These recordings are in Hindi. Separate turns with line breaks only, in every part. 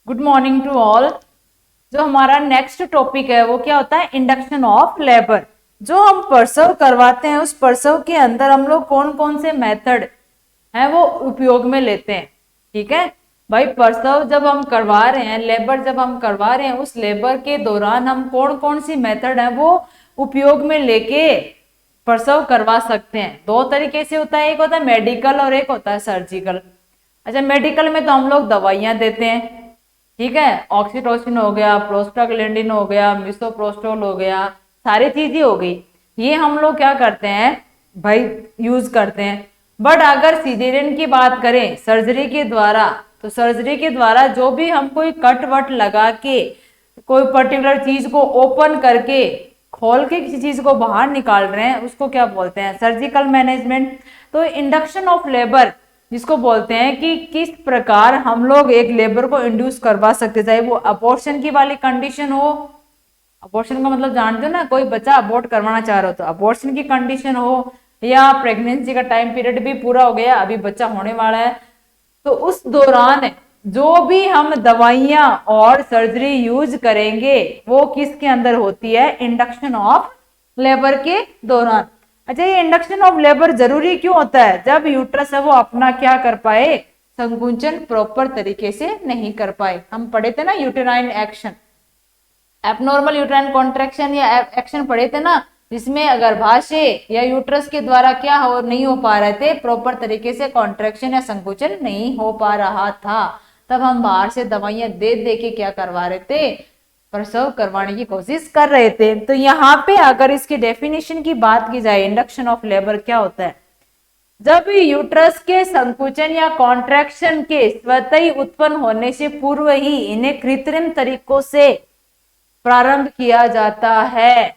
Good morning to all. जो हमारा नेक्स्ट टॉपिक है वो क्या होता है, इंडक्शन ऑफ लेबर। जो हम प्रसव करवाते हैं उस प्रसव के अंदर हम लोग कौन कौन से मेथड है वो उपयोग में लेते हैं। ठीक है भाई, प्रसव जब हम करवा रहे हैं, लेबर जब हम करवा रहे हैं, उस लेबर के दौरान हम कौन कौन सी मेथड है वो उपयोग में लेके प्रसव करवा सकते हैं। दो तरीके से होता है, एक होता है मेडिकल और एक होता है सर्जिकल। अच्छा, मेडिकल में तो हम लोग दवाइयां देते हैं, ठीक है, ऑक्सीटोसिन हो गया, प्रोस्टाग्लैंडिन हो गया, मिसोप्रोस्टोल हो गया, सारी चीजें हो गई, ये हम लोग क्या करते हैं भाई, यूज करते हैं। बट अगर सीजेरियन की बात करें सर्जरी के द्वारा, तो सर्जरी के द्वारा जो भी हम कोई कट वट लगा के कोई पर्टिकुलर चीज को ओपन करके खोल के किसी चीज को बाहर निकाल रहे हैं उसको क्या बोलते हैं, सर्जिकल मैनेजमेंट। तो इंडक्शन ऑफ लेबर जिसको बोलते हैं कि किस प्रकार हम लोग एक लेबर को इंड्यूस करवा सकते, चाहे वो अबॉर्शन की वाली कंडीशन हो। अबॉर्शन का मतलब जानते हो ना, कोई बच्चा अबॉर्ट करवाना चाह रहे हो तो अबॉर्शन की कंडीशन हो, या प्रेगनेंसी का टाइम पीरियड भी पूरा हो गया, अभी बच्चा होने वाला है, तो उस दौरान जो भी हम दवाइयां और सर्जरी यूज करेंगे वो किसके अंदर होती है, इंडक्शन ऑफ लेबर के दौरान। अच्छा, ये इंडक्शन ऑफ लेबर जरूरी क्यों होता है, जब यूट्रस है वो अपना क्या कर पाए, संकुचन प्रॉपर तरीके से नहीं कर पाए। हम पढ़े थे ना uterine action, abnormal uterine contraction या एक्शन पढ़े थे ना, जिसमें गर्भाशय या यूट्रस के द्वारा क्या हो नहीं हो पा रहे थे, प्रॉपर तरीके से कॉन्ट्रैक्शन या संकुचन नहीं हो पा रहा था, तब हम बाहर से दवाइयां दे दे के क्या करवा रहे थे, प्रसव करवाने की कोशिश कर रहे थे। तो यहाँ पे अगर इसकी डेफिनेशन की बात की जाए, इंडक्शन ऑफ लेबर क्या होता है, जब यूट्रस के संकुचन या कॉन्ट्रैक्शन के स्वतः ही उत्पन्न होने से पूर्व ही इन्हें कृत्रिम तरीकों से प्रारंभ किया जाता है।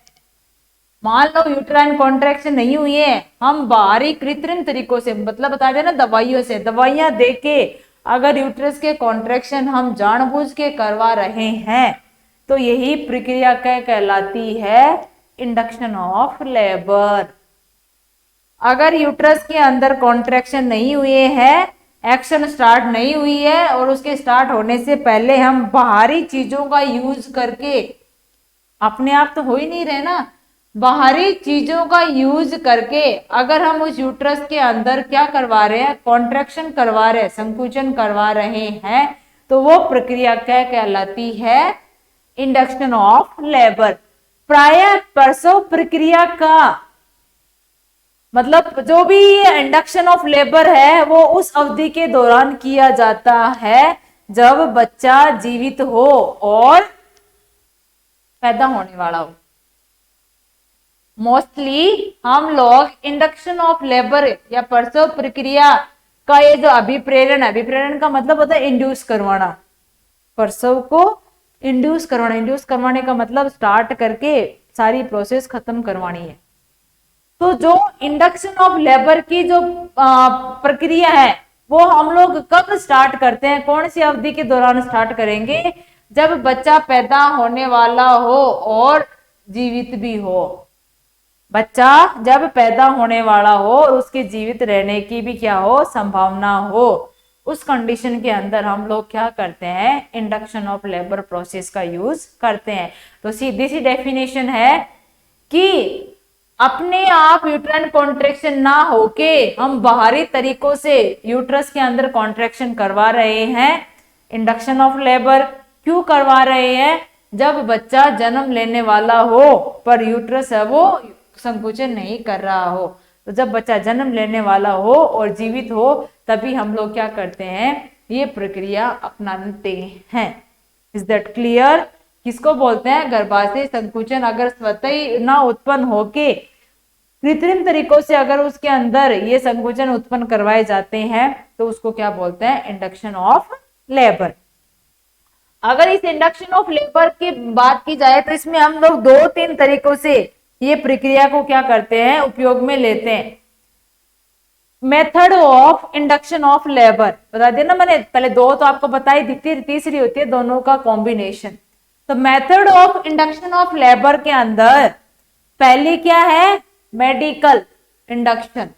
मान लो यूट्राइन कॉन्ट्रैक्शन नहीं हुई है, हम बाहरी कृत्रिम तरीकों से, मतलब बता देना दवाइयों से, दवाइयां देके अगर यूट्रस के कॉन्ट्रैक्शन हम जानबूझ के करवा रहे हैं तो यही प्रक्रिया क्या कहलाती है, इंडक्शन ऑफ लेबर। अगर यूट्रस के अंदर कॉन्ट्रैक्शन नहीं हुए हैं, एक्शन स्टार्ट नहीं हुई है और उसके स्टार्ट होने से पहले हम बाहरी चीजों का यूज करके, अपने आप तो हो ही नहीं रहे ना, बाहरी चीजों का यूज करके अगर हम उस यूट्रस के अंदर क्या करवा रहे हैं, कॉन्ट्रैक्शन करवा रहे हैं, संकुचन करवा रहे हैं, तो वो प्रक्रिया क्या कहलाती है, इंडक्शन ऑफ लेबर। प्राय प्रसव प्रक्रिया का मतलब जो भी इंडक्शन ऑफ लेबर है वो उस अवधि के दौरान किया जाता है जब बच्चा जीवित हो और पैदा होने वाला हो। मोस्टली हम लोग इंडक्शन ऑफ लेबर या प्रसव प्रक्रिया का ये जो अभिप्रेरण, अभिप्रेरण का मतलब होता है इंड्यूस करवाना, प्रसव को इंड्यूस करवाना, इंड्यूस करवाने का मतलब स्टार्ट करके सारी प्रोसेस खत्म करवानी है। तो जो इंडक्शन ऑफ लेबर की जो प्रक्रिया है वो हम लोग कब स्टार्ट करते हैं, कौन सी अवधि के दौरान स्टार्ट करेंगे, जब बच्चा पैदा होने वाला हो और जीवित भी हो। बच्चा जब पैदा होने वाला हो और उसके जीवित रहने की भी क्या हो, संभावना हो, उस कंडीशन के अंदर हम लोग क्या करते हैं, इंडक्शन ऑफ लेबर प्रोसेस का यूज करते हैं। तो सीधी सी डेफिनेशन है कि अपने आप यूट्राइन कॉन्ट्रैक्शन ना होके हम बाहरी तरीकों से यूट्रस के अंदर कॉन्ट्रैक्शन करवा रहे हैं, इंडक्शन ऑफ लेबर। क्यों करवा रहे हैं, जब बच्चा जन्म लेने वाला हो पर यूट्रस है वो संकुचन नहीं कर रहा हो। तो जब बच्चा जन्म लेने वाला हो और जीवित हो तभी हम लोग क्या करते हैं, ये प्रक्रिया अपनाते हैं। Is that clear? किसको बोलते हैं, गर्भाशय संकुचन अगर स्वतः ही ना उत्पन्न होके कृत्रिम तरीकों से अगर उसके अंदर ये संकुचन उत्पन्न करवाए जाते हैं तो उसको क्या बोलते हैं, इंडक्शन ऑफ लेबर। अगर इस इंडक्शन ऑफ लेबर की बात की जाए तो इसमें हम लोग दो तीन तरीकों से ये प्रक्रिया को क्या करते हैं, उपयोग में लेते हैं। Method of induction of labour बता दिया ना मैंने, पहले दो तो आपको बताई दी थी, तीसरी होती है दोनों का कॉम्बिनेशन। तो method of induction of labour के अंदर पहली क्या है, मेडिकल इंडक्शन,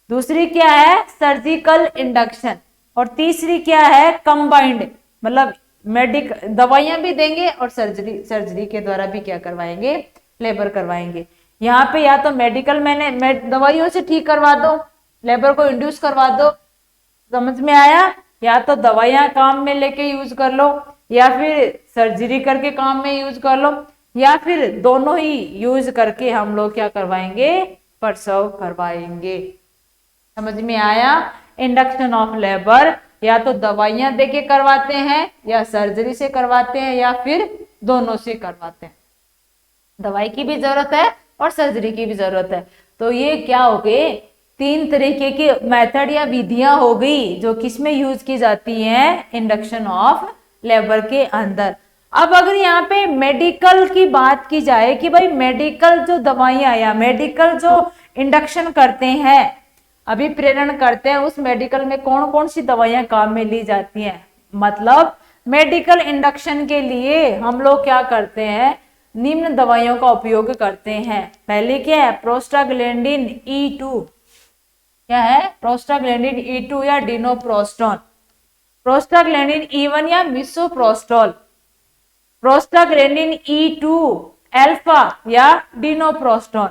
दूसरी क्या है, सर्जिकल इंडक्शन, और तीसरी क्या है, कंबाइंड, मतलब दवाइयां भी देंगे और सर्जरी के द्वारा भी क्या करवाएंगे, लेबर करवाएंगे। यहाँ पे या तो मेडिकल मैंने दवाइयों से ठीक करवा दो, लेबर को इंड्यूस करवा दो, समझ में आया, या तो दवाइयां काम में लेके यूज कर लो, या फिर सर्जरी करके काम में यूज कर लो, या फिर दोनों ही यूज करके हम लोग क्या करवाएंगे, प्रसव करवाएंगे। समझ में आया। इंडक्शन ऑफ लेबर या तो दवाइयां देके करवाते हैं, या सर्जरी से करवाते हैं, या फिर दोनों से करवाते हैं। दवाई की भी जरूरत है और सर्जरी की भी जरूरत है। तो ये क्या हो गए, 3 तरीके की मेथड या विधियां हो गई जो किसमें यूज की जाती हैं, इंडक्शन ऑफ लेबर के अंदर। अब अगर यहाँ पे मेडिकल की बात की जाए कि भाई मेडिकल जो दवाइयां या मेडिकल जो इंडक्शन करते हैं, अभी प्रेरण करते हैं, उस मेडिकल में कौन कौन सी दवाइयां काम में ली जाती हैं। मतलब मेडिकल इंडक्शन के लिए हम लोग क्या करते हैं, निम्न दवाइयों का उपयोग करते हैं। पहले क्या है, प्रोस्टाग्लैंडिन E2, क्या है, प्रोस्टाग्लैंडिन E2 या डिनोप्रोस्टोन, प्रोस्टाग्लैंडिन E1 या मिसोप्रोस्टोल, प्रोस्टाग्लैंडिन E2 अल्फा या डिनोप्रोस्टोन,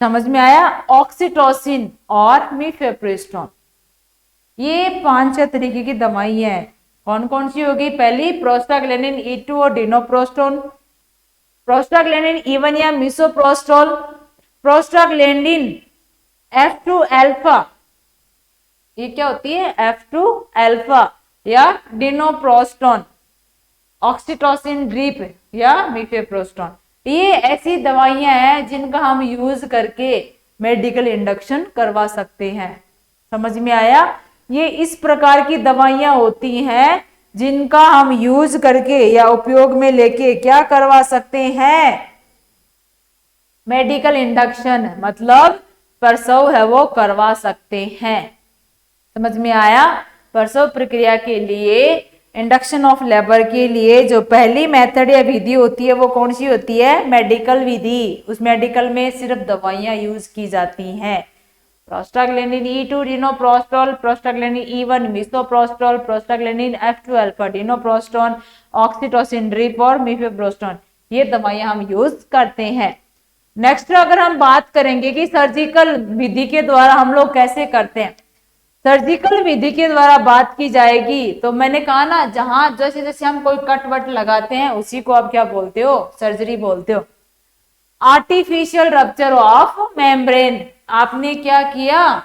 समझ में आया, ऑक्सीटोसिन और मीफेप्रिस्टोन। ये 5 तरीके की दवाई है। कौन कौन सी होगी, पहली प्रोस्टाग्लैंडिन E2 और डिनोप्रोस्टोन, प्रोस्टाग्लैंडिन E1 या मिसोप्रोस्टोल, प्रोस्टाग्लैंडिन F2 अल्फा, ये क्या होती है, F2 अल्फा या डिनोप्रोस्टोन, ऑक्सीटोसिन ड्रिप या मीफेप्रोस्टोन। ये ऐसी दवाइयां हैं जिनका हम यूज करके मेडिकल इंडक्शन करवा सकते हैं। समझ में आया। ये इस प्रकार की दवाइयां होती हैं जिनका हम यूज करके या उपयोग में लेके क्या करवा सकते हैं, मेडिकल इंडक्शन, मतलब प्रसव है वो करवा सकते हैं। समझ में आया। प्रसव प्रक्रिया के लिए, इंडक्शन ऑफ लेबर के लिए जो पहली मेथड या विधि होती है वो कौन सी होती है, मेडिकल विधि। उस मेडिकल में सिर्फ दवाइयां यूज की जाती हैं। Prostaglandin E2 dinoprostol, prostaglandin E1 misoprostol, prostaglandin F2 alpha dinoprostone, oxytocin drip और मीफेप्रोस्टोन, ये दवाइयां हम यूज करते हैं। नेक्स्ट अगर हम बात करेंगे कि सर्जिकल विधि के द्वारा हम लोग कैसे करते हैं, सर्जिकल विधि के द्वारा बात की जाएगी तो मैंने कहा ना, जहां जैसे जैसे हम कोई कट वट लगाते हैं उसी को आप क्या बोलते हो, सर्जरी बोलते हो। आर्टिफिशियल रप्चर ऑफ मेम्ब्रेन, आपने क्या किया,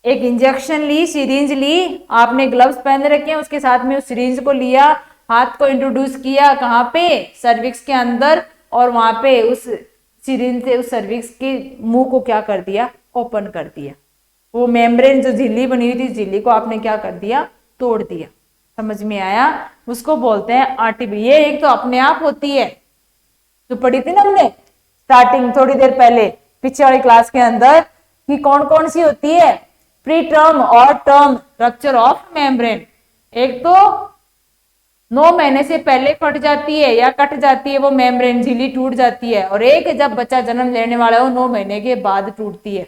एक इंजेक्शन ली, सिरिंज ली, आपने ग्लव्स पहन रखे हैं, उसके साथ में उस सिरिंज को लिया, हाथ को इंट्रोड्यूस किया कहाँ पे, सर्विक्स के अंदर, और वहां पे उस सिरिंज से उस सर्विक्स के मुंह को क्या कर दिया, ओपन कर दिया। वो मेम्ब्रेन जो झिल्ली बनी हुई थी, झिल्ली को आपने क्या कर दिया, तोड़ दिया। समझ में आया। उसको बोलते हैं आर्टिफिशियल। ये एक तो अपने आप होती है, जो पढ़ी थी ना हमने स्टार्टिंग थोड़ी देर पहले पीछे वाली क्लास के अंदर, कि कौन कौन सी होती है, प्री टर्म और टर्म रप्चर ऑफ मेम्ब्रेन। एक तो 9 महीने से पहले फट जाती है या कट जाती है वो मेम्ब्रेन, झिल्ली टूट जाती है, और एक जब बच्चा जन्म लेने वाला है वो 9 महीने के बाद टूटती है।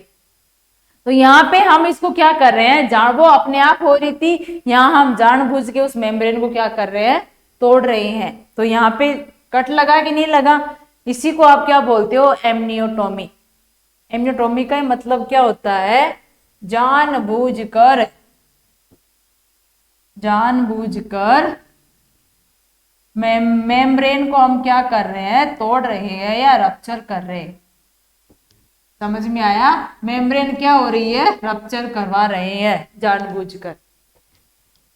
तो यहाँ पे हम इसको क्या कर रहे हैं, जान वो अपने आप हो रही थी, यहाँ हम जानबूझ के उस मेम्ब्रेन को क्या कर रहे हैं, तोड़ रहे हैं। तो यहाँ पे कट लगा कि नहीं लगा, इसी को आप क्या बोलते हो, एमनियोटोमी। एमनियोटोमी का मतलब क्या होता है, जानबूझकर मेम्ब्रेन को हम क्या कर रहे हैं, तोड़ रहे हैं या रप्चर कर रहे हैं। समझ में आया। मेम्ब्रेन क्या हो रही है, रप्चर करवा रहे हैं जानबूझकर।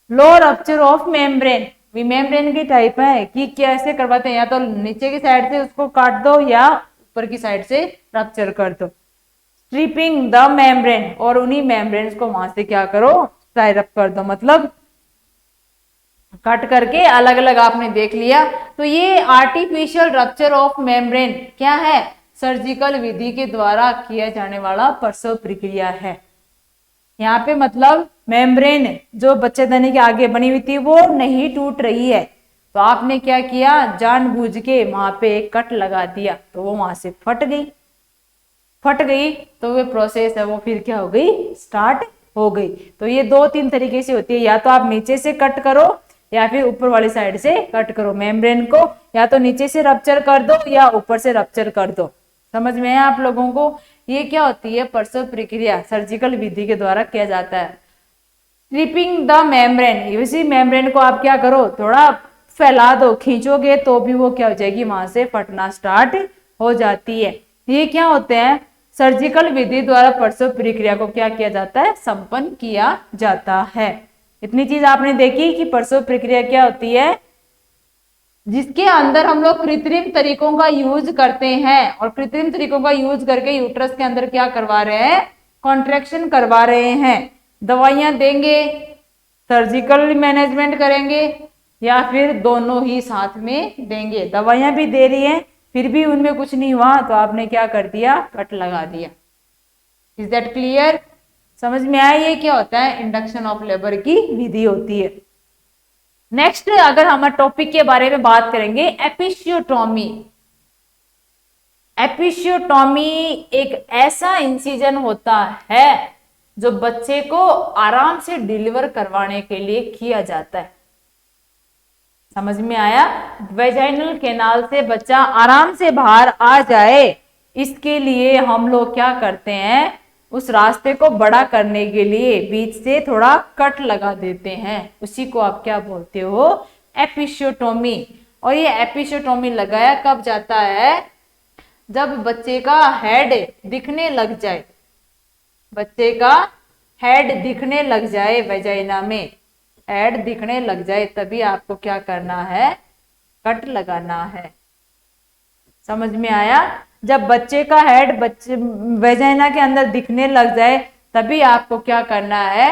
लो रप्चर ऑफ मेम्ब्रेन, मेम्ब्रेन की टाइप है कि कैसे करवाते हैं, या तो नीचे की साइड से उसको काट दो या ऊपर की साइड से रप्चर कर दो। स्ट्रिपिंग द मेम्ब्रेन, और उन्हीं मेम्ब्रेन को वहां से क्या करो, टाइप कर दो, मतलब कट करके अलग अलग आपने देख लिया। तो ये आर्टिफिशियल रप्चर ऑफ मेम्ब्रेन क्या है, सर्जिकल विधि के द्वारा किया जाने वाला प्रसव प्रक्रिया है। यहाँ पे मतलब मेम्ब्रेन जो बच्चेदानी के आगे बनी हुई थी वो नहीं टूट रही है, तो आपने क्या किया, जानबूझ के वहां पे एक कट लगा दिया, तो वो वहां से फट गई, तो वो प्रोसेस है वो फिर क्या हो गई, स्टार्ट हो गई। तो ये 2-3 तरीके से होती है, या तो आप नीचे से कट करो या फिर ऊपर वाली साइड से कट करो मेम्ब्रेन को, या तो नीचे से रप्चर कर दो या ऊपर से रप्चर कर दो। समझ में है आप लोगों को? ये क्या होती है? प्रसव प्रक्रिया सर्जिकल विधि के द्वारा किया जाता है। स्ट्रिपिंग द मेम्ब्रेन, इसी मेम्ब्रेन को आप क्या करो, थोड़ा फैला दो, खींचोगे तो भी वो क्या हो जाएगी, वहां से फटना स्टार्ट हो जाती है। ये क्या होते हैं? सर्जिकल विधि द्वारा प्रसव प्रक्रिया को क्या किया जाता है? संपन्न किया जाता है। इतनी चीज आपने देखी कि प्रसव प्रक्रिया क्या होती है, जिसके अंदर हम लोग कृत्रिम तरीकों का यूज करते हैं, और कृत्रिम तरीकों का यूज करके यूट्रस के अंदर क्या करवा रहे हैं? कॉन्ट्रैक्शन करवा रहे हैं। दवाइयां देंगे, सर्जिकल मैनेजमेंट करेंगे, या फिर दोनों ही साथ में देंगे। दवाइयां भी दे रही हैं, फिर भी उनमें कुछ नहीं हुआ तो आपने क्या कर दिया? कट लगा दिया। Is that clear? समझ में आया ये क्या होता है? इंडक्शन ऑफ लेबर की विधि होती है। नेक्स्ट अगर हम टॉपिक के बारे में बात करेंगे, एपिसियोटोमी। एपिसियोटोमी एक ऐसा इंसिजन होता है जो बच्चे को आराम से डिलीवर करवाने के लिए किया जाता है। समझ में आया? वेजाइनल कैनाल से बच्चा आराम से बाहर आ जाए, इसके लिए हम लोग क्या करते हैं? उस रास्ते को बड़ा करने के लिए बीच से थोड़ा कट लगा देते हैं। उसी को आप क्या बोलते हो? एपिसियोटोमी। और ये एपिसियोटोमी लगाया कब जाता है? जब बच्चे का हेड दिखने लग जाए। बच्चे का हेड दिखने लग जाए, वेजाइना में हेड दिखने लग जाए, तभी आपको क्या करना है? कट लगाना है। समझ में आया? जब बच्चे का हेड वेजाइना के अंदर दिखने लग जाए, तभी आपको क्या करना है?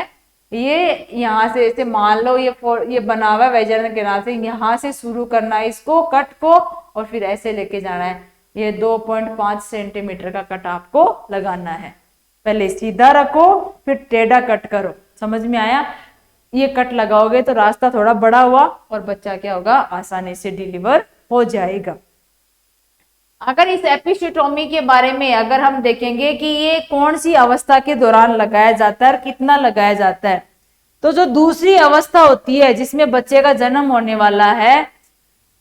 ये यहाँ से ऐसे मान लो ये बना हुआ है वेजाइना के नाल से, यहाँ से शुरू करना है इसको कट को, और फिर ऐसे लेके जाना है। ये 2.5 सेंटीमीटर का कट आपको लगाना है। पहले सीधा रखो, फिर टेढ़ा कट करो। समझ में आया? ये कट लगाओगे तो रास्ता थोड़ा बड़ा हुआ और बच्चा क्या होगा? आसानी से डिलीवर हो जाएगा। अगर इस एपिसियोटोमी के बारे में अगर हम देखेंगे कि ये कौन सी अवस्था के दौरान लगाया जाता है और कितना लगाया जाता है, तो जो दूसरी अवस्था होती है जिसमें बच्चे का जन्म होने वाला है,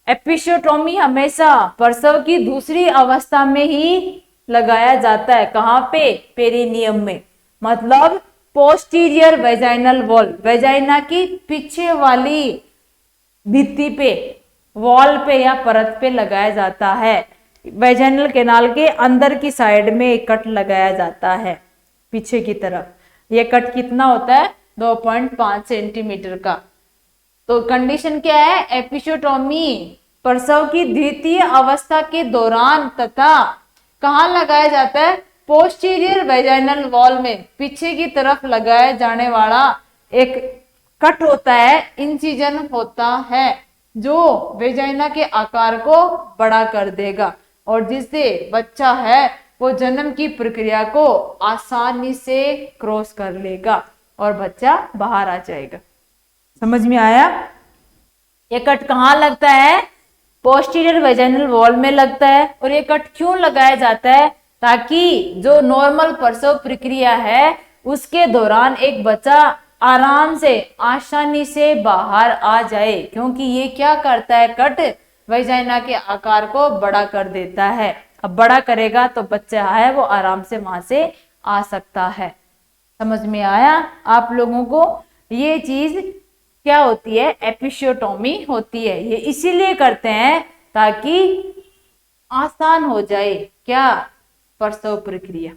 एपिसियोटोमी हमेशा प्रसव की दूसरी अवस्था में ही लगाया जाता है। कहाँ पे? पेरिनियम में, मतलब पोस्टीरियर वेजाइनल वॉल, वेजाइना की पीछे वाली भित्ति पे, वॉल पे या परत पे लगाया जाता है। वेजाइनल कैनाल के अंदर की साइड में एक कट लगाया जाता है पीछे की तरफ। ये कट कितना होता है? 2.5 सेंटीमीटर का। तो कंडीशन क्या है? एपिसियोटोमी प्रसव की द्वितीय अवस्था के दौरान तथा कहाँ लगाया जाता है? पोस्टीरियर वेजाइनल वॉल में, पीछे की तरफ लगाया जाने वाला एक कट होता है, इंसिजन होता है, जो वेजाइना के आकार को बड़ा कर देगा और जिससे बच्चा है वो जन्म की प्रक्रिया को आसानी से क्रॉस कर लेगा और बच्चा बाहर आ जाएगा। समझ में आया? ये कट कहाँ लगता है? पोस्टीरियर वेजाइनल वॉल में लगता है। और ये कट क्यों लगाया जाता है? ताकि जो नॉर्मल प्रसव प्रक्रिया है उसके दौरान एक बच्चा आराम से आसानी से बाहर आ जाए, क्योंकि ये क्या करता है? कट वेजाइना के आकार को बड़ा कर देता है। अब बड़ा करेगा तो बच्चा है वो आराम से वहां से आ सकता है। समझ में आया आप लोगों को? ये चीज क्या होती है? एपिसियोटोमी होती है। ये इसीलिए करते हैं ताकि आसान हो जाए क्या? प्रसव प्रक्रिया।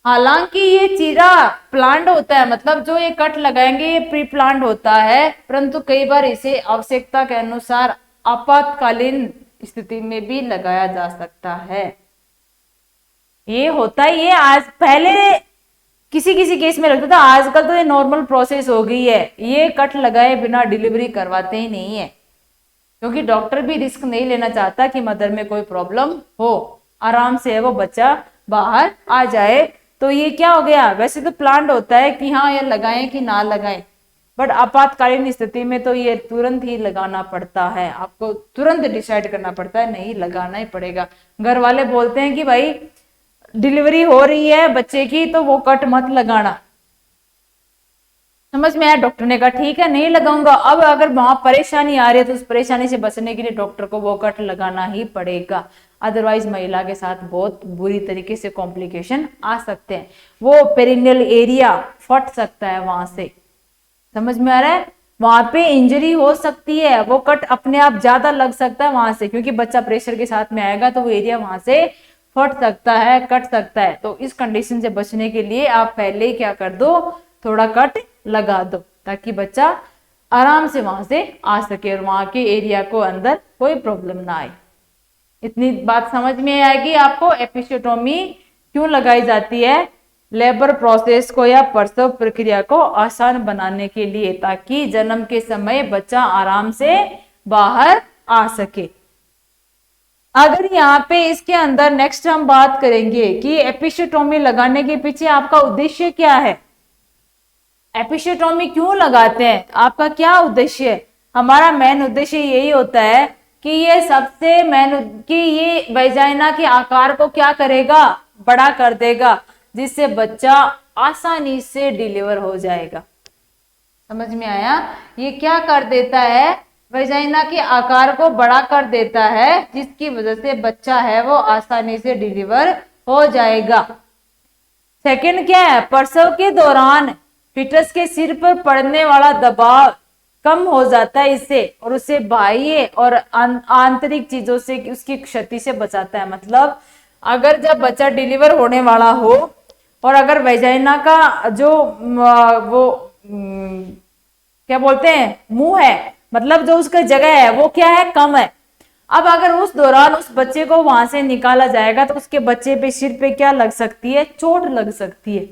हालांकि ये चीरा प्लांट होता है, मतलब जो ये कट लगाएंगे ये प्री प्लांट होता है, परंतु कई बार इसे आवश्यकता के अनुसार आपातकालीन स्थिति में भी लगाया जा सकता है। ये होता ही है। आज पहले किसी किसी केस में लगता था, आजकल तो ये नॉर्मल प्रोसेस हो गई है। ये कट लगाए बिना डिलीवरी करवाते ही नहीं है, क्योंकि डॉक्टर भी रिस्क नहीं लेना चाहता कि मदर में कोई प्रॉब्लम हो, आराम से वो बच्चा बाहर आ जाए। तो ये क्या हो गया? वैसे तो प्लांट होता है कि हाँ ये लगाएं कि ना लगाएं, बट आपातकालीन स्थिति में तो ये तुरंत ही लगाना पड़ता है। आपको तुरंत डिसाइड करना पड़ता है, नहीं लगाना ही पड़ेगा। घर वाले बोलते हैं कि भाई डिलीवरी हो रही है बच्चे की तो वो कट मत लगाना, समझ में आया? डॉक्टर ने कहा ठीक है नहीं लगाऊंगा। अब अगर वहां परेशानी आ रही है तो उस परेशानी से बचने के लिए डॉक्टर को वो कट लगाना ही पड़ेगा, अदरवाइज महिला के साथ बहुत बुरी तरीके से कॉम्प्लिकेशन आ सकते हैं, वो पेरिनियल एरिया फट सकता है वहां से। समझ में आ रहा है? वहां पे इंजरी हो सकती है, वो कट अपने आप ज्यादा लग सकता है वहां से, क्योंकि बच्चा प्रेशर के साथ में आएगा तो वो एरिया वहां से फट सकता है, कट सकता है। तो इस कंडीशन से बचने के लिए आप पहले क्या कर दो, थोड़ा कट लगा दो, ताकि बच्चा आराम से वहां से आ सके और वहां के एरिया को अंदर कोई प्रॉब्लम ना आए। इतनी बात समझ में आएगी आपको? एपिसियोटोमी क्यों लगाई जाती है? लेबर प्रोसेस को या प्रसव प्रक्रिया को आसान बनाने के लिए, ताकि जन्म के समय बच्चा आराम से बाहर आ सके। अगर यहाँ पे इसके अंदर नेक्स्ट हम बात करेंगे कि एपिसियोटोमी लगाने के पीछे आपका उद्देश्य क्या है, एपिसियोटोमी क्यों लगाते हैं, आपका क्या उद्देश्य है? हमारा मेन उद्देश्य यही होता है कि ये सबसे मेन कि ये वैजाइना के आकार को क्या करेगा, बड़ा कर देगा, जिससे बच्चा आसानी से डिलीवर हो जाएगा। समझ में आया? ये क्या कर देता है, वैजाइना के आकार को बड़ा कर देता है, जिसकी वजह से बच्चा है वो आसानी से डिलीवर हो जाएगा। सेकंड क्या है, प्रसव के दौरान फीटस के सिर पर पड़ने वाला दबाव कम हो जाता है इससे, और उसे बाह्य और आंतरिक चीजों से उसकी क्षति से बचाता है। मतलब अगर जब बच्चा डिलीवर होने वाला हो और अगर वैजाइना का जो वो क्या बोलते हैं मुंह है, मतलब जो उसका जगह है वो क्या है, कम है। अब अगर उस दौरान उस बच्चे को वहां से निकाला जाएगा तो उसके बच्चे पे सिर पे क्या लग सकती है, चोट लग सकती है।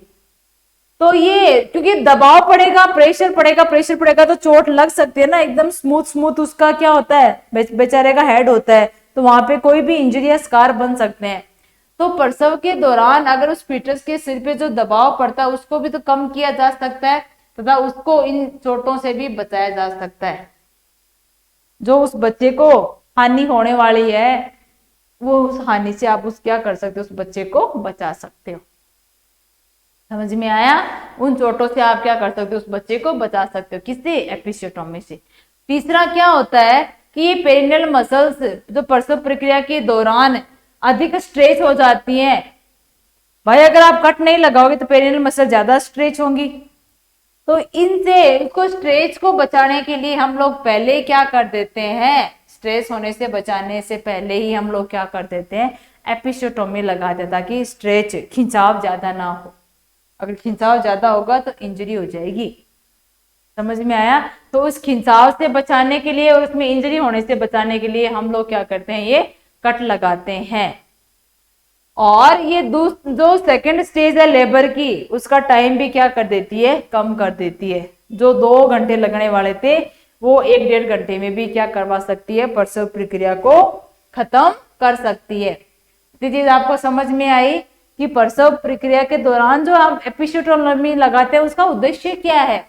तो ये क्योंकि दबाव पड़ेगा, प्रेशर पड़ेगा तो चोट लग सकती है ना। एकदम स्मूथ उसका क्या होता है, बेचारे का हेड होता है, तो वहां पे कोई भी इंजरी या स्कार बन सकते हैं। तो प्रसव के दौरान अगर उस फीटस के सिर पे जो दबाव पड़ता है उसको भी तो कम किया जा सकता है, तथा उसको इन चोटों से भी बचाया जा सकता है। जो उस बच्चे को हानि होने वाली है वो उस हानि से आप क्या कर सकते हो, उस बच्चे को बचा सकते हो। समझ में आया? उन चोटों से आप क्या कर सकते हो, उस बच्चे को बचा सकते हो। किससे? एपिसियोटोमी से। तीसरा क्या होता है कि ये पेरिनियल मसल्स जो प्रसव प्रक्रिया के दौरान अधिक स्ट्रेच हो जाती हैं। भाई अगर आप कट नहीं लगाओगे तो पेरिनियल मसल ज्यादा स्ट्रेच होंगी, तो इनसे उसको स्ट्रेच को बचाने के लिए हम लोग पहले क्या कर देते हैं, स्ट्रेस होने से बचाने से पहले ही हम लोग क्या कर देते हैं, एपिसियोटोमी लगा देते, ताकि स्ट्रेच खिंचाव ज्यादा ना हो। अगर खिंचाव ज्यादा होगा तो इंजरी हो जाएगी। समझ में आया? तो उस खिंचाव से बचाने के लिए और उसमें इंजरी होने से बचाने के लिए हम लोग क्या करते हैं, ये कट लगाते हैं। और ये जो सेकंड स्टेज है लेबर की, उसका टाइम भी क्या कर देती है, कम कर देती है। जो 2 घंटे लगने वाले थे वो 1-1.5 घंटे में भी क्या करवा सकती है, प्रसव प्रक्रिया को खत्म कर सकती है। ये चीज आपको समझ में आई कि प्रसव प्रक्रिया के दौरान जो आप एपिसियोटोमी लगाते हैं उसका उद्देश्य क्या है,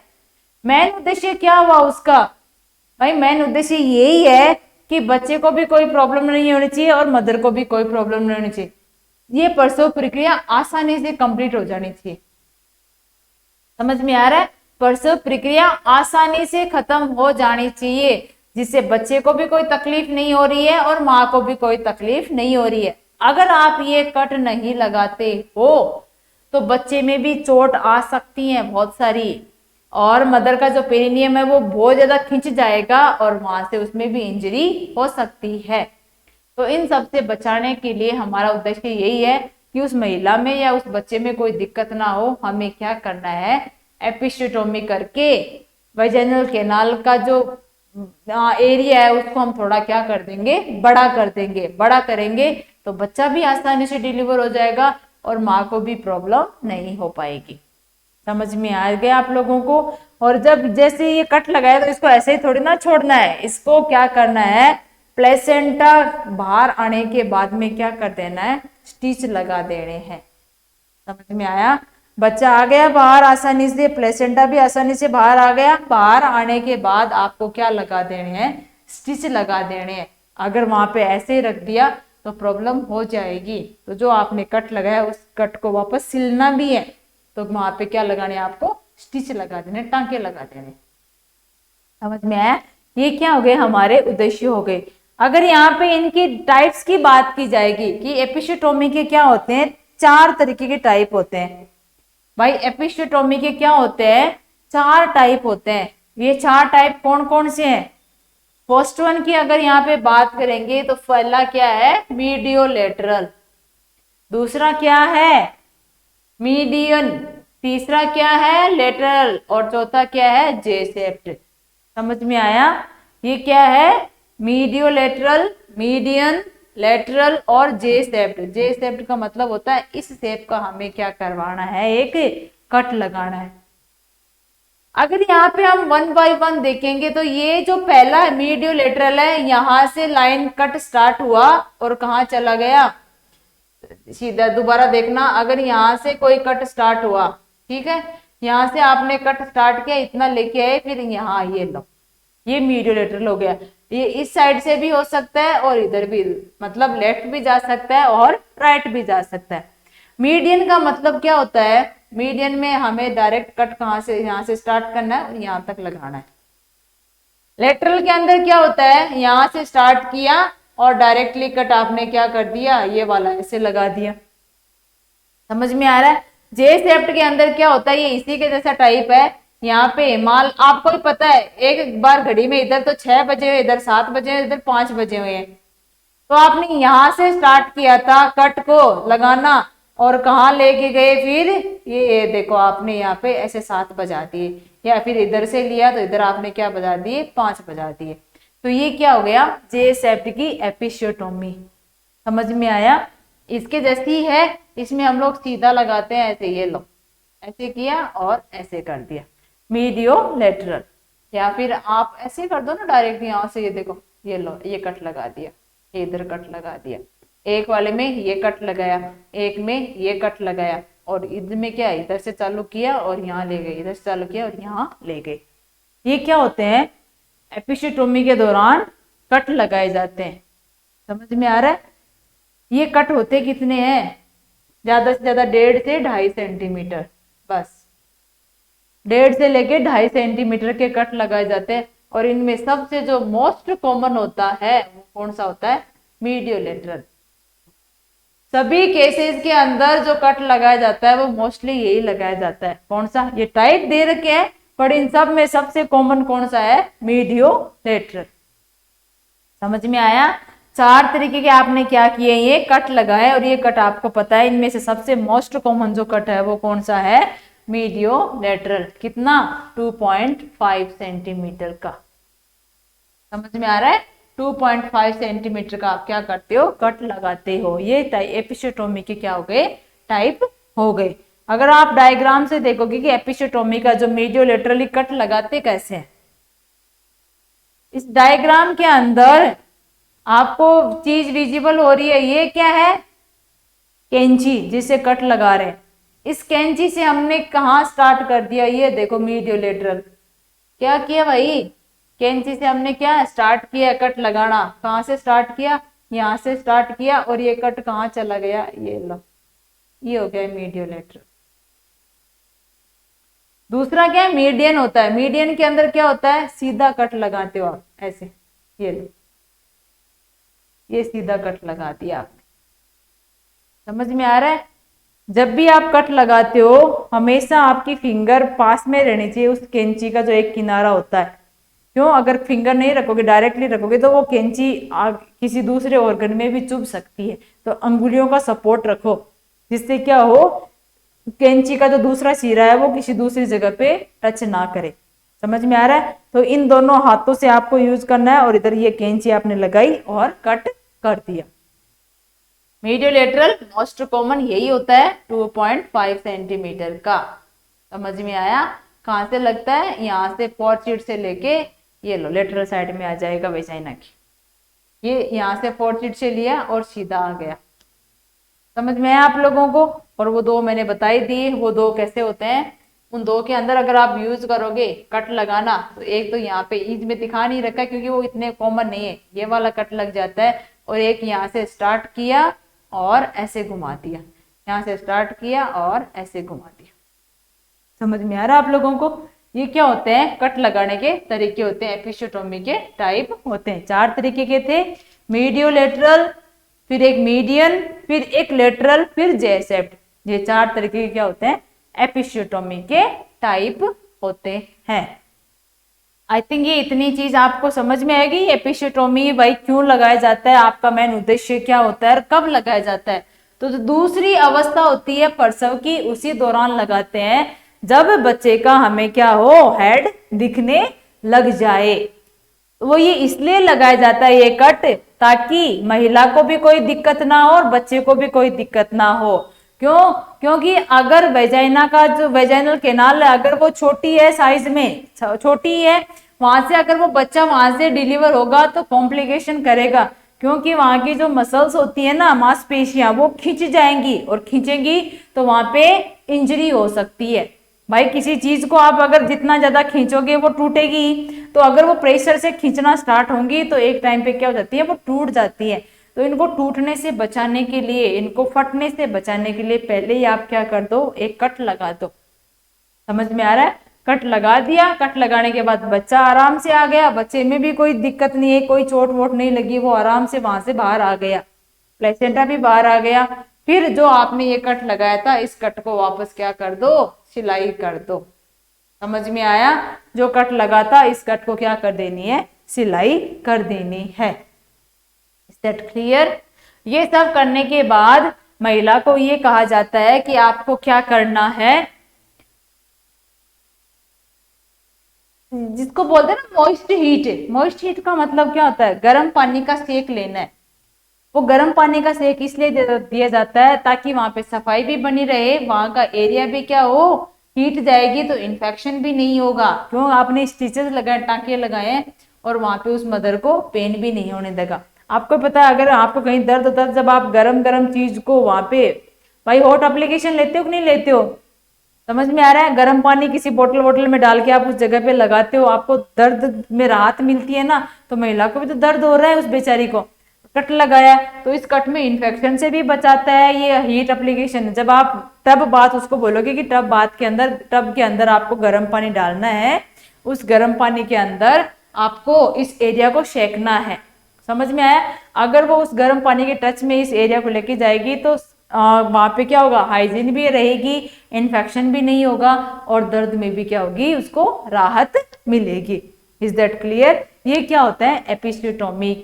मेन उद्देश्य क्या हुआ उसका? भाई मेन उद्देश्य यही है कि बच्चे को भी कोई प्रॉब्लम नहीं होनी चाहिए और मदर को भी कोई प्रॉब्लम नहीं होनी चाहिए। ये प्रसव प्रक्रिया आसानी से कंप्लीट हो जानी चाहिए। समझ में आ रहा है? प्रसव प्रक्रिया आसानी से खत्म हो जानी चाहिए, जिससे बच्चे को भी कोई तकलीफ नहीं हो रही है और माँ को भी कोई तकलीफ नहीं हो रही है। अगर आप ये कट नहीं लगाते हो तो बच्चे में भी चोट आ सकती है बहुत सारी, और मदर का जो पेरिनियम है वो बहुत ज्यादा खिंच जाएगा और वहां से उसमें भी इंजरी हो सकती है। तो इन सब से बचाने के लिए हमारा उद्देश्य यही है कि उस महिला में या उस बच्चे में कोई दिक्कत ना हो। हमें क्या करना है, एपिसियोटोमी करके वैजाइनल कैनाल का जो एरिया है उसको हम थोड़ा क्या कर देंगे, बड़ा कर देंगे। बड़ा करेंगे तो बच्चा भी आसानी से डिलीवर हो जाएगा और माँ को भी प्रॉब्लम नहीं हो पाएगी। समझ में आ गया आप लोगों को? और जब जैसे ये कट लगाया तो इसको ऐसे ही थोड़ी ना छोड़ना है, इसको क्या करना है, प्लेसेंटा बाहर आने के बाद में क्या कर देना है, स्टिच लगा देने हैं। समझ में आया? बच्चा आ गया बाहर आसानी से, प्लेसेंटा भी आसानी से बाहर आ गया। बाहर आने के बाद आपको क्या लगा देने हैं, स्टिच लगा देने हैं। अगर वहां पे ऐसे ही रख दिया तो प्रॉब्लम हो जाएगी। तो जो आपने कट लगाया उस कट को वापस सिलना भी है, तो वहां पे क्या लगाने हैं आपको, स्टिच लगा देने, टांके लगा देने। समझ में आया? ये क्या हो गए, हमारे उद्देश्य हो गए। अगर यहाँ पे इनकी टाइप्स की बात की जाएगी कि एपिसियोटोमी के क्या होते हैं, 4 तरीके के टाइप होते हैं भाई। एपिसियोटोमी के क्या होते हैं, 4 टाइप होते हैं। ये 4 टाइप कौन कौन से हैं? फर्स्ट वन की अगर यहाँ पे बात करेंगे तो पहला क्या है, मीडियोलेटरल। दूसरा क्या है, मीडियन। तीसरा क्या है, लेटरल। और चौथा क्या है, जे शेप्ड। समझ में आया? ये क्या है, मीडियोलेटरल, मीडियन, लेटरल और जे शेप्ड। जे शेप्ड का मतलब होता है इस शेप का हमें क्या करवाना है, एक कट लगाना है। अगर यहाँ पे हम 1 बाय 1 देखेंगे तो ये जो पहला मीडियोलेटरल है, यहां से लाइन कट स्टार्ट हुआ और कहाँ चला गया, सीधा। दोबारा देखना, अगर यहाँ से कोई कट स्टार्ट हुआ, ठीक है, यहाँ से आपने कट स्टार्ट किया, इतना लेके आए, फिर यहाँ ये लो, ये मीडियोलेटरल हो गया। ये इस साइड से भी हो सकता है और इधर भी, मतलब लेफ्ट भी जा सकता है और राइट भी जा सकता है। मीडियन का मतलब क्या होता है, मीडियन में हमें डायरेक्ट कट कहाँ से, यहाँ से स्टार्ट करना है और यहाँ तक लगाना है। लेटरल के अंदर क्या होता है, यहाँ से स्टार्ट किया और डायरेक्टली कट आपने क्या कर दिया, ये वाला ऐसे लगा दिया। समझ में आ रहा है? जे शेप्ड के अंदर क्या होता है, ये इसी के जैसा टाइप है। यहाँ पे माल आपको भी पता है, एक बार घड़ी में इधर तो 6 बजे हुए, इधर 7 बजे हुए, इधर 5 बजे हुए हैं। तो आपने यहां से स्टार्ट किया था कट को लगाना और कहाँ लेके गए, फिर ये देखो आपने यहाँ पे ऐसे 7 बजा दिए, या फिर इधर से लिया तो इधर आपने क्या बजा दिए, 5 बजा दिए। तो ये क्या हो गया, जे शेप्ड की एपिसियोटोमी। समझ में आया? इसके जैसी है, इसमें हम लोग सीधा लगाते हैं ऐसे, ये लो ऐसे किया और ऐसे कर दिया, मीडियोलेटरल। या फिर आप ऐसे कर दो ना डायरेक्ट, यहाँ से ये देखो, ये लो ये कट लगा दिया, इधर कट लगा दिया, एक वाले में ये कट लगाया, एक में ये कट लगाया, और इधर में क्या, इधर से चालू किया और यहाँ ले गए, इधर से चालू किया और यहाँ ले गए। ये क्या होते हैं, एपिसियोटोमी के दौरान कट लगाए जाते हैं। समझ में आ रहा है? ये कट होते कितने हैं, ज्यादा से ज्यादा 1.5 से 2.5 सेंटीमीटर, बस 1.5 से लेके 2.5 सेंटीमीटर के कट लगाए जाते हैं। और इनमें सबसे जो मोस्ट कॉमन होता है वो कौन सा होता है, मीडियोलेटरल। सभी केसेस के अंदर जो कट लगाया जाता है वो मोस्टली यही लगाया जाता है। कौन सा, ये टाइप दे रखे हैं पर इन सब में सबसे कॉमन कौन सा है, मीडियोलेटरल। समझ में आया? 4 तरीके के आपने क्या किए, ये कट लगाए, और ये कट आपको पता है इनमें से सबसे मोस्ट कॉमन जो कट है वो कौन सा है, मीडियोलेटरल। कितना, 2.5 सेंटीमीटर का। समझ में आ रहा है? 2.5 सेंटीमीटर का आप क्या करते हो, कट लगाते हो। ये एपिसियोटोमी के क्या हो गए, टाइप हो गए। अगर आप डायग्राम से देखोगे कि एपिसियोटोमी का जो मीडियोलेटरली कट लगाते कैसे हैं, इस डायग्राम के अंदर आपको चीज विजिबल हो रही है, ये क्या है, कैंची जिसे कट लगा रहे हैं। इस कैंची से हमने कहा स्टार्ट कर दिया, ये देखो मीडियोलेटरल। क्या किया भाई, कैंची से हमने क्या स्टार्ट किया, कट लगाना। कहाँ से स्टार्ट किया, यहाँ से स्टार्ट किया, और ये कट कहाँ चला गया, ये लो, ये हो गया मीडियोलेटरल। दूसरा क्या है, मीडियन होता है। मीडियन के अंदर क्या होता है, सीधा कट लगाते हो आप ऐसे, ये लो, ये सीधा कट लगा दिया आपने। समझ में आ रहा है? जब भी आप कट लगाते हो हमेशा आपकी फिंगर पास में रहनी चाहिए उस कैंची का जो एक किनारा होता है। क्यों, अगर फिंगर नहीं रखोगे, डायरेक्टली रखोगे तो वो कैंची किसी दूसरे ऑर्गन में भी चुभ सकती है। तो अंगुलियों का सपोर्ट रखो, जिससे क्या हो, कैंची का जो दूसरा सिरा है वो किसी दूसरी जगह पे टच ना करे। समझ में आ रहा है? तो इन दोनों हाथों से आपको यूज करना है, और इधर ये कैंची आपने लगाई और कट कर दिया। मीडियोलेटरल मोस्ट कॉमन यही होता है, 2.5 सेंटीमीटर का। समझ में आया? कहाँ से लगता है, यहाँ से फोर्थ से लेके ये लो लेटरल साइड में आ जाएगा वेजाइना की। ये यहाँ से फोर्थ से लिया और सीधा आ गया। समझ में आया आप लोगों को? और वो 2 मैंने बताई दी, वो 2 कैसे होते हैं। उन 2 के अंदर अगर आप यूज करोगे कट लगाना, तो एक तो यहाँ पे ईज में दिखा नहीं रखा क्योंकि वो इतने कॉमन नहीं है, ये वाला कट लग जाता है। और एक यहाँ से स्टार्ट किया और ऐसे घुमा दिया, यहाँ से स्टार्ट किया और ऐसे घुमा दिया। समझ में आ रहा है आप लोगों को? ये क्या होते हैं? कट लगाने के तरीके होते हैं, एपिसियोटोमी के टाइप होते हैं। 4 तरीके के थे, मीडियोलेटरल, फिर एक मीडियन, फिर एक लेटरल, फिर जे सेप्ट। ये 4 तरीके के क्या होते हैं? एपिसियोटोमी के टाइप होते हैं। आई थिंक ये इतनी चीज आपको समझ में आएगी। एपिसियोटोमी भाई क्यों लगाया जाता है, आपका मेन उद्देश्य क्या होता है और कब लगाया जाता है? तो दूसरी अवस्था होती है प्रसव की, उसी दौरान लगाते हैं जब बच्चे का हमें क्या हो, हेड दिखने लग जाए। वो ये इसलिए लगाया जाता है ये कट, ताकि महिला को भी कोई दिक्कत ना हो और बच्चे को भी कोई दिक्कत ना हो। क्यों? क्योंकि अगर वेजाइना का जो वेजाइनल कैनाल है, अगर वो छोटी है, साइज में छोटी है, वहां से अगर वो बच्चा वहां से डिलीवर होगा तो कॉम्प्लिकेशन करेगा। क्योंकि वहां की जो मसल्स होती है ना, मांसपेशियां, वो खिंच जाएंगी और खींचेंगी तो वहां पे इंजरी हो सकती है। भाई किसी चीज को आप अगर जितना ज्यादा खींचोगे वो टूटेगी, तो अगर वो प्रेशर से खींचना स्टार्ट होंगी तो एक टाइम पे क्या हो जाती है, वो टूट जाती है। तो इनको टूटने से बचाने के लिए, इनको फटने से बचाने के लिए पहले ही आप क्या कर दो, एक कट लगा दो। समझ में आ रहा है? कट लगा दिया, कट लगाने के बाद बच्चा आराम से आ गया, बच्चे में भी कोई दिक्कत नहीं है, कोई चोट वोट नहीं लगी, वो आराम से वहां से बाहर आ गया, प्लेसेंटा भी बाहर आ गया। फिर जो आपने ये कट लगाया था, इस कट को वापस क्या कर दो, सिलाई कर दो। समझ में आया? जो कट लगा था, इस कट को क्या कर देनी है, सिलाई कर देनी है। Is that clear? ये सब करने के बाद महिला को ये कहा जाता है कि आपको क्या करना है, जिसको बोलते हैं ना मॉइस्ट हीट। मॉइस्ट हीट का मतलब क्या होता है, गर्म पानी का सेक लेना है। वो गर्म पानी का सेक इसलिए दिया जाता है ताकि वहां पे सफाई भी बनी रहे, वहां का एरिया भी क्या हो, हीट जाएगी तो इन्फेक्शन भी नहीं होगा। क्यों? आपने स्टिचेस लगाए, टांके लगाए और वहां पे उस मदर को पेन भी नहीं होने देगा। आपको पता है अगर आपको कहीं दर्द होता है, जब आप गरम गरम चीज को वहां पे, भाई हॉट एप्लीकेशन लेते हो कि नहीं लेते हो? समझ में आ रहा है? गर्म पानी किसी बोतल वोटल में डाल के आप उस जगह पे लगाते हो, आपको दर्द में राहत मिलती है ना। तो महिला को भी तो दर्द हो रहा है, उस बेचारी को कट लगाया तो इस कट में इन्फेक्शन से भी बचाता है ये हीट एप्लीकेशन। जब आप टब बाथ उसको बोलोगे कि टब बाथ के अंदर, टब के अंदर आपको गर्म पानी डालना है, उस गर्म पानी के अंदर आपको इस एरिया को सेकना है। समझ में आया? अगर वो उस गर्म पानी के टच में इस एरिया को लेके जाएगी तो वहां पे क्या होगा, हाइजीन भी रहेगी, इन्फेक्शन भी नहीं होगा और दर्द में भी क्या होगी, उसको राहत मिलेगी। Is that clear? ये क्या होता है, एपिसियोटोमी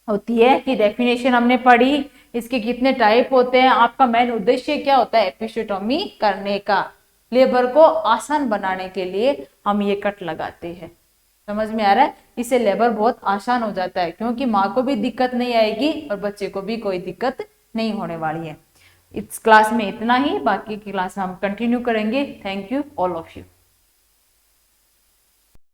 होती है कि डेफिनेशन हमने पढ़ी, इसके कितने टाइप होते हैं, आपका मेन उद्देश्य क्या होता है एपिसियोटोमी करने का। लेबर को आसान बनाने के लिए हम ये कट लगाते हैं। समझ में आ रहा है? इससे लेबर बहुत आसान हो जाता है, क्योंकि माँ को भी दिक्कत नहीं आएगी और बच्चे को भी कोई दिक्कत नहीं होने वाली है। इस क्लास में इतना ही, बाकी की क्लास हम कंटिन्यू करेंगे। Thank you all of you.